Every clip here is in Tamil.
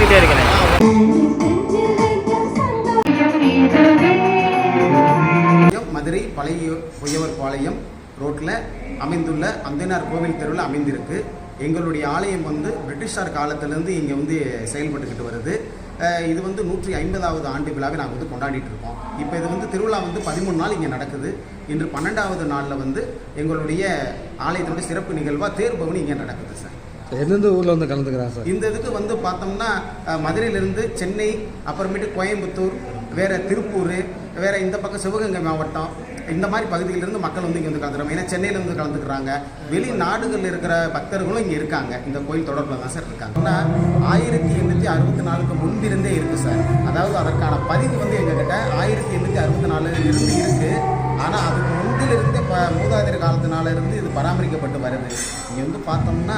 போயிட்டே இருக்கிறேன். மதுரை பழைய பொய்யவர் பாளையம் ரோட்டில் அமைந்துள்ள அந்தனார் கோவில் தெருவில் அமைந்திருக்கு. எங்களுடைய ஆலயம் வந்து பிரிட்டிஷார் காலத்திலேருந்து இங்கே வந்து செயல்பட்டுக்கிட்டு வருது. இது வந்து 150வது ஆண்டு விழாவை நாங்கள் வந்து கொண்டாடிட்டு இருக்கோம். இப்போ இது வந்து திருவிழா வந்து 13 நாள் இங்கே நடக்குது. இன்று 12வது நாளில் வந்து எங்களுடைய ஆலயத்தினுடைய சிறப்பு நிகழ்வாக தேர் பவனி இங்கே நடக்குது சார். எந்தெந்த ஊரில் வந்து கலந்துக்கிறாங்க சார்? இந்த இதுக்கு வந்து பார்த்தோம்னா மதுரையிலேருந்து சென்னை, அப்புறமேட்டு கோயம்புத்தூர், வேறு திருப்பூர், வேறு இந்த பக்கம் சிவகங்கை மாவட்டம், இந்த மாதிரி பகுதியிலிருந்து மக்கள் வந்து இங்கே வந்து கலந்துக்கிறாங்க. ஏன்னா சென்னையிலேருந்து கலந்துக்கிறாங்க. வெளிநாடுகளில் இருக்கிற பக்தர்களும் இங்கே இருக்காங்க. இந்த கோயில் தொடர்பில் தான் சார் இருக்காங்க. ஆனால் 1864க்கு முன்பிருந்தே இருக்குது சார். அதாவது அதற்கான பதிவு வந்து எங்ககிட்ட 1864 இருந்து இருக்குது. ஆனால் அதுக்கு முன்பிலிருந்து இப்போ மூதாதையர் காலத்தினால இருந்து இது பராமரிக்கப்பட்டு வருது. இங்கே வந்து பார்த்தோம்னா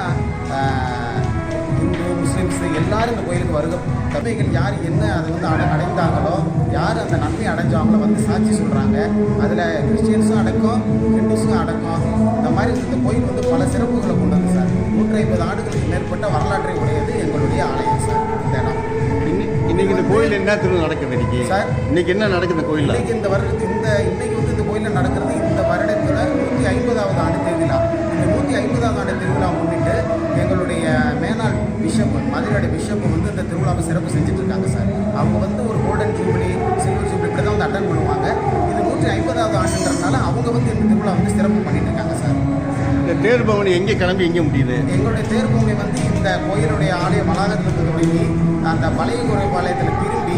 இந்து, முஸ்லீம்ஸ் எல்லாரும் இந்த கோயிலுக்கு வருக தன்மைகள் யார் என்ன அதை வந்து அடைந்தாங்களோ, யார் அந்த நன்மை அடைஞ்சாங்களோ வந்து சாட்சி சொல்கிறாங்க. அதில் கிறிஸ்டியன்ஸும் அடக்கம், ஹிந்துஸும் அடக்கம். இந்த மாதிரி இந்த கோயில் வந்து பல சிறப்புகளை கொண்டது சார். 150 ஆண்டுகளுக்கு மேற்பட்ட வரலாற்றை உடையது எங்களுடைய ஆலயம் சார். இந்த இடம் இன்னைக்கு இந்த கோயில் என்ன திருவிழா நடக்குது இன்னைக்கு சார்? இன்னைக்கு என்ன நடக்குது கோயில்? இன்னைக்கு இந்த வருடத்துக்கு இன்னைக்கு வந்து இந்த கோயிலில் நடக்கிறது இந்த வருடத்தில் 150வது ஆண்டு திருவிழா. இந்த 150வது ஆண்டு திருவிழா முன்னிட்டு எங்களுடைய மேனாள் பிஷப், மதுரையோட பிஷப் வந்து இந்த திருவிழாவை சிறப்பு செஞ்சுட்டு இருக்காங்க சார். அவங்க வந்து ஒரு கோல்டன் ஜூபிலி, சில்வர் ஜூபிலி இப்படி தான் வந்து அட்டன் பண்ணுவாங்க. இது 150வது ஆண்டுன்றதுனால அவங்க வந்து இந்த திருவிழா வந்து சிறப்பு பண்ணிட்டு இருக்காங்க சார். இந்த தேர் பவனி எங்கே கிளம்பி எங்கே முடியுது? எங்களுடைய தேர் பவனி வந்து இந்த கோயிலுடைய ஆலய வளாகத்திலிருந்து தொடங்கி அந்த பழைய கோயில் பாளையத்தில் திரும்பி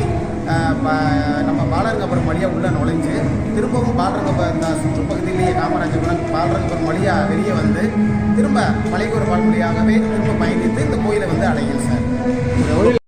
நம்ம பாலரங்கபுரம் வழியாக உள்ளே நுழைஞ்சு திரும்பவும் இந்த சுற்றுப்பகுதியிலேயே காமராஜபுரம் பாலரங்கபுரம் வழியாக வெளியே வந்து திரும்ப பழைய கோயில் பாலம் வழியாகவே திரும்ப பயணித்து இந்த கோயிலை வந்து அடையும் சார்.